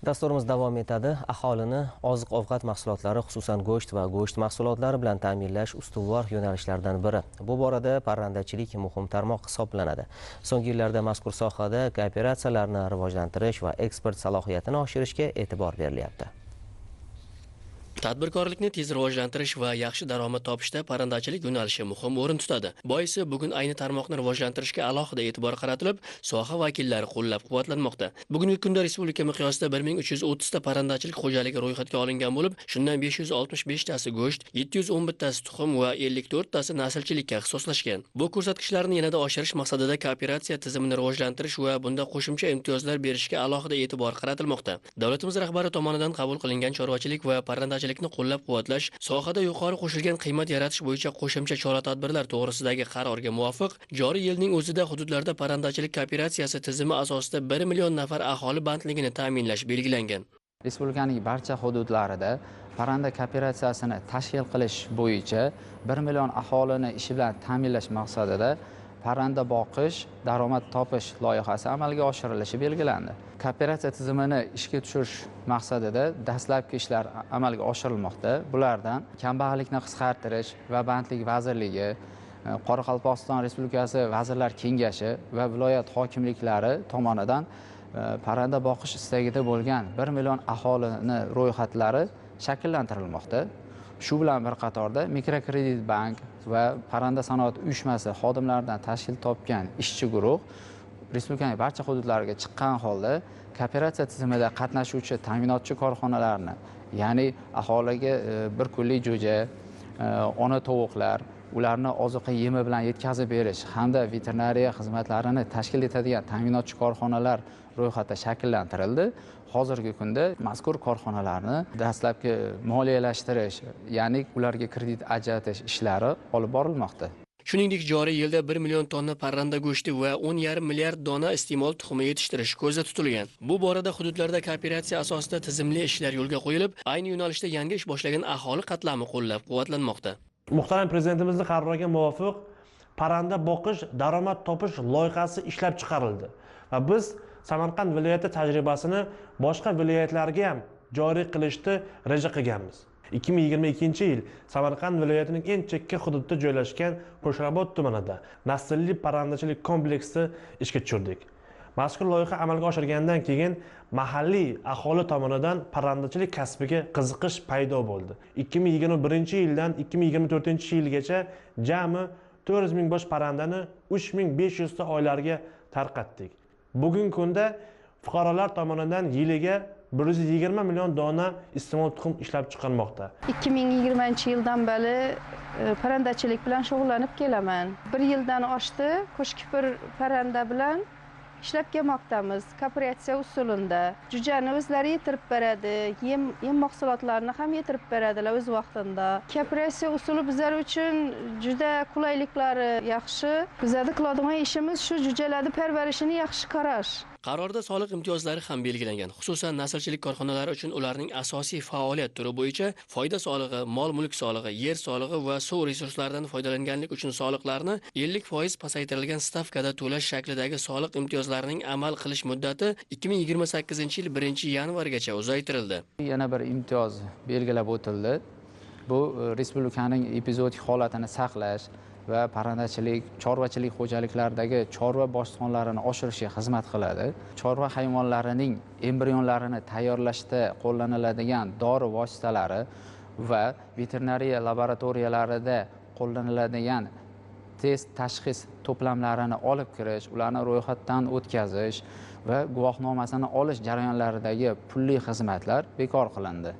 Dasturimiz davom etadi. Aholini oziq-ovqat mahsulotlari, xususan go'sht va go'sht mahsulotlari bilan ta'minlash ustuvor yo'nalishlardan biri. Bu borada parrandachilik muhim tarmoq hisoblanadi. So'nggi yillarda mazkur sohada kooperatsiyalarni rivojlantirish va eksport salohiyatini oshirishga e'tibor berilyapti. Tadbirkorlikni tez rivojlantirish va yaxshi daromad topishda parrandachilik yo'nalishi muhim o'rin tutadi. Boisi bugun ayni tarmoqni rivojlantirishga alohida e'tibor qaratilib, soha vakillari qo'llab-quvvatlanmoqda. Bugungi kunda respublika miqyosida 1330 ta parrandachilik xo'jaligi ro'yxatga olingan bo'lib, shundan 565 tasi go'sht, 711 tasi tuxum va 54 tasi naslchilikka ixtisoslashgan. Bu ko'rsatkichlarni yanada oshirish maqsadida kooperatsiya tizimini rivojlantirish va bunda qo'shimcha imtiyozlar berishga alohida e'tibor qaratilmoqda. Davlatimiz rahbari tomonidan qabul qilingan chorvachilik va parrandachilik qo'llab-quvvatlash, sohada yuqori qo'shilgan qiymat yaratish bo'yicha qo'shimcha chora-tadbirlar to'g'risidagi qarorga muvofiq, joriy yilning o'zida hududlarda parrandachilik kooperatsiyasi tizimi asosida 1 million nafar aholi bandligini ta'minlash belgilangan. Respublikaning barcha hududlarida parranda kooperatsiyasini tashkil qilish bo'yicha 1 million aholini ishi bilan ta'minlash maqsadida parranda boqish, daromad topish loyihasi amalga oshirilishi belgilandi. Kooperatsiya tizimini ishga tushirish maqsadida dastlabki ishlar amalga oshirilmoqda. Bulardan kambag'allikni qisqartirish va bandlik vazirligi, Qoraqalpog'iston Respublikasi Vazirlar Kengashi va viloyat hokimliklari tomonidan parranda boqish istagida bo'lgan 1 million aholini ro'yxatlari shakllantirilmoqda. Shu bilan bir qatorda Mikrokredit bank va parranda sanoat uyushmasi xodimlaridan tashkil topgan ishchi guruh respublikaning barcha hududlariga chiqqan holda kooperatsiya tizimida qatnashuvchi ta'minotchi korxonalarni, ya'ni aholiga bir kunlik jo'ja, ona tovuqlar, ularni ozuqa yemi bilan yetkazib berish hamda veterinariya xizmatlarini tashkil etadigan ta'minotchi korxonalar ro'yxati shakllantirildi. Hozirgi kunda mazkur korxonalarni dastlabki moliyalashtirish, ya'ni ularga kredit ajratish ishlari olib borilmoqda. Shuningdek, joriy yilda 1 million tonna parranda go'shti va 10,5 milliard dona iste'mol tuxumi yetishtirish ko'zda tutilgan. Bu borada hududlarda kooperatsiya asosida tizimli ishlar yo'lga qo'yilib, ayni yo'nalishda yangi ish boshlagan aholi qatlami qo'llab-quvvatlanmoqda. Muhtaram Prezidentimizning qaroriga muvofiq parranda boqish, daromad topish loyihasi ishlab chiqarildi va biz Samarqand viloyati tajribasini boshqa viloyatlarga ham joriy qilishni reja qilganmiz. 2022 yil Samarqand viloyatining eng chekka hududida joylashgan Qo'shrabot tumanida naslli parrandachilik kompleksi ishga tushirdik. Mazkur loyiha amalga oshirgandan keyin mahalliy aholi tomonidan parrandachilik kasbiga qiziqish paydo bo'ldi. 2021 yildan 2024 yilgacha jami 400 ming bosh parrandani 3500 ta oilalarga tarqatdik. Bugungi kunda fuqarolar tomonidan yiliga 120 million dona iste'mol tuxum ishlab chiqarmoqda. 2020 yildan beri parrandachilik bilan shug'ullanib kelaman. 1 yildan oshdi qo'shkipir parranda bilan ishlab kelmoqdamiz. Kooperatsiya usulida jo'jani o'zlari yetirib beradi, yem mahsulotlarini ham yetirib beradilar o'z vaqtida. Kooperatsiya usuli bizlar uchun juda qulayliklari yaxshi. Bizning qiladigan ishimiz shu jo'jalarni parvarishini yaxshi qarash. Qarorda soliq imtiyozlari ham belgilangan. Xususan, naslchilik korxonalari uchun ularning asosiy faoliyat turi bo'yicha foyda solig'i, mol-mulk solig'i, yer solig'i va suv resurslaridan foydalanganlik uchun soliqlarni 50% pasaytirilgan stavkada to'lash shaklidagi soliq imtiyozlarining amal qilish muddati 2028 yil 1-yanvargacha uzaytirildi. Yana bir imtiyoz belgilab o'tildi. Bu respublikaning epizodik holatini saqlash va parrandachilik, chorvachilik xo'jaliklaridagi chorva boshqonlarini oshirishga xizmat qiladi. Chorva hayvonlarining embrionlarini tayyorlashda qo'llaniladigan dori vositalari va veterinariya laboratoriyalarida qo'llaniladigan test tashxis to'plamlarini olib kirish, ularni ro'yxatdan o'tkazish va guvohnomasini olish jarayonlaridagi pulli xizmatlar bekor qilindi.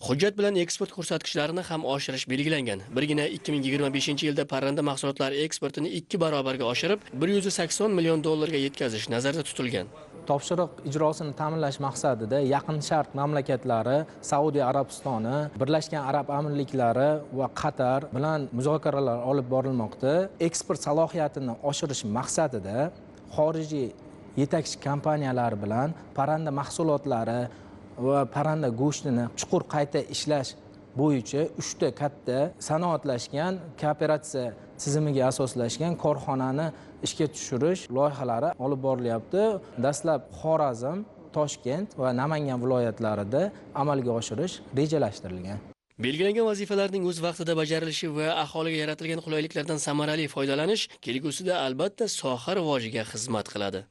Hujjat bilan eksport ko'rsatkichlarini ham oshirish belgilangan. Birgina 2025-yilda parranda mahsulotlari eksportini 2 barobarga oshirib, 180 million dollarga yetkazish nazarda tutilgan. Topshiriq ijrosini ta'minlash maqsadida Yaqin Sharq mamlakatlari, Saudiya Arabistoni, Birlashgan Arab Amirliklari va Qatar bilan muzokaralar olib borilmoqda. Eksport salohiyatini oshirish maqsadida xorijiy yetakchi kompaniyalar bilan parranda mahsulotlari va parranda go'shtini chuqur qayta ishlash bo'yicha 3 ta katta sanoatlashgan kooperatsiya tizimiga asoslashgan korxonani ishga tushirish loyihalari olib borilyapti. Dastlab Xorazm Toshkent va Namangan viloyatlarida amalga oshirish rejalashtirilgan. Belgilangan vazifalarning o'z vaqtida bajarilishi va aholiga yaratilgan qulayliklardan samarali foydalanish kelgusida albatta soha rivojiga xizmat qiladi.